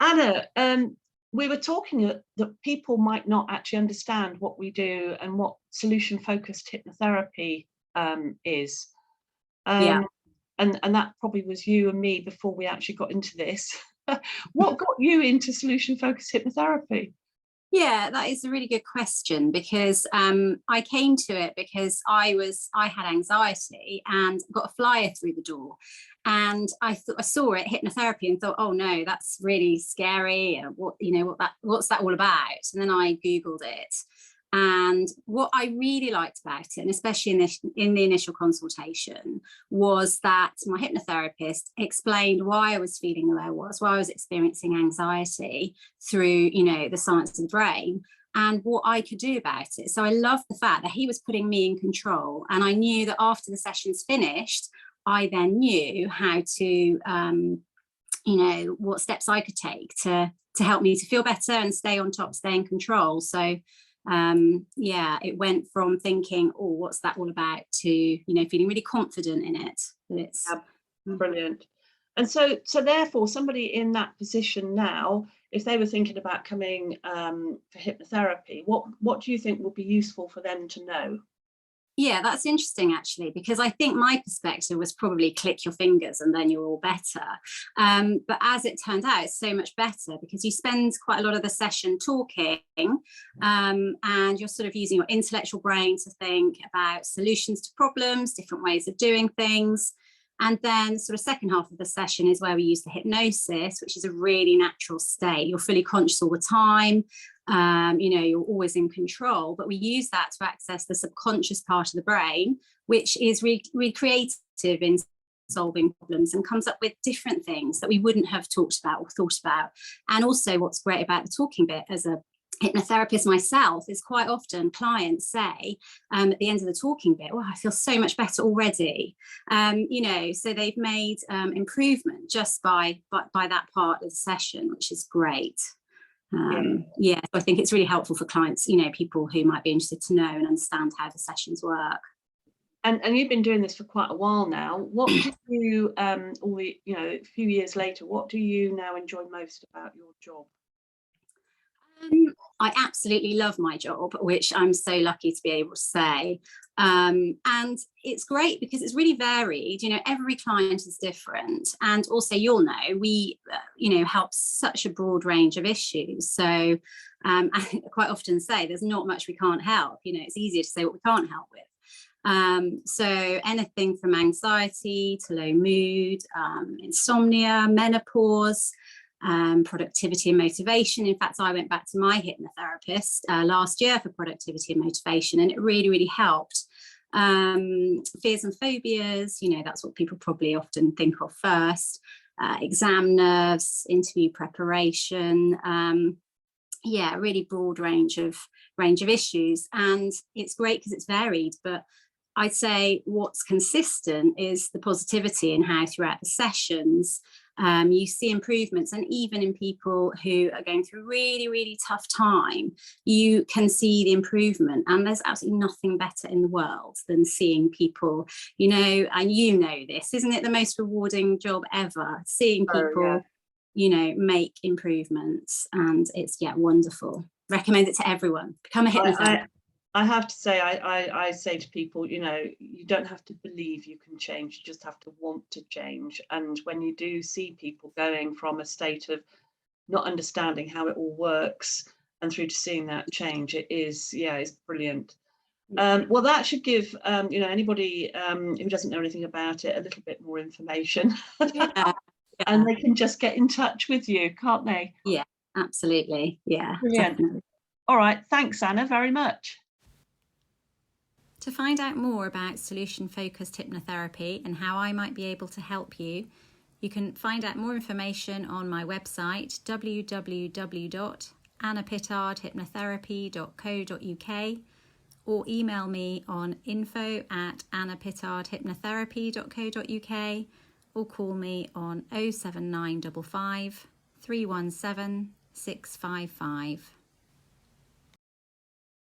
Anna, we were talking that people might not actually understand what we do and what solution focused hypnotherapy is. Yeah. Um, and that probably was you and me before we actually got into this. What got you into solution focused hypnotherapy? Yeah, that is a really good question because I came to it because I had anxiety and got a flyer through the door, and I saw it hypnotherapy and thought, oh no, that's really scary. What's that all about? And then I googled it, and what I really liked about it, and especially in the initial consultation, was that my hypnotherapist explained why I was feeling the way I was, why I was experiencing anxiety through, the science of the brain and what I could do about it. So I loved the fact that he was putting me in control. And I knew that after the session's finished, I then knew how to, what steps I could take to help me to feel better and stay on top, stay in control. So it went from thinking, oh, what's that all about, to feeling really confident in it, that it's Brilliant. And so therefore somebody in that position now, if they were thinking about coming for hypnotherapy, what do you think would be useful for them to know? Yeah, that's interesting, actually, because I think my perspective was probably click your fingers and then you're all better. But as it turned out, it's so much better because you spend quite a lot of the session talking, and you're sort of using your intellectual brain to think about solutions to problems, different ways of doing things. And then sort of second half of the session is where we use the hypnosis, which is a really natural state. You're fully conscious all the time. You're always in control, but we use that to access the subconscious part of the brain, which is really creative in solving problems and comes up with different things that we wouldn't have talked about or thought about. And also what's great about the talking bit, as a hypnotherapist myself, is quite often clients say at the end of the talking bit, oh, I feel so much better already. So they've made improvement just by that part of the session, which is great. So I think it's really helpful for clients, people who might be interested to know and understand how the sessions work. And you've been doing this for quite a while now. What do you, a few years later, what do you now enjoy most about your job? I absolutely love my job, which I'm so lucky to be able to say. And it's great because it's really varied. Every client is different. And also, we, help such a broad range of issues. So I quite often say there's not much we can't help. It's easier to say what we can't help with. So anything from anxiety to low mood, insomnia, menopause, productivity and motivation. In fact, I went back to my hypnotherapist last year for productivity and motivation, and it really, really helped. Fears and phobias, that's what people probably often think of first. Exam nerves, interview preparation. Really broad range of issues, and it's great because it's varied. But I'd say what's consistent is the positivity in how throughout the sessions you see improvements, and even in people who are going through a really, really tough time, you can see the improvement. And there's absolutely nothing better in the world than seeing people, and this, isn't it the most rewarding job ever? Seeing people, make improvements, and it's wonderful. Recommend it to everyone. Become a hypnotherapist. I have to say, I say to people, you don't have to believe you can change, you just have to want to change. And when you do see people going from a state of not understanding how it all works and through to seeing that change, it's brilliant. Well, that should give, anybody who doesn't know anything about it a little bit more information. And they can just get in touch with you, can't they? Yeah, absolutely. Yeah, brilliant. Definitely. All right. Thanks, Anna, very much. To find out more about Solution Focused Hypnotherapy and how I might be able to help you, you can find out more information on my website, www.annapittardhypnotherapy.co.uk, or email me on info@annapittardhypnotherapy.co.uk, or call me on 07955 317 655.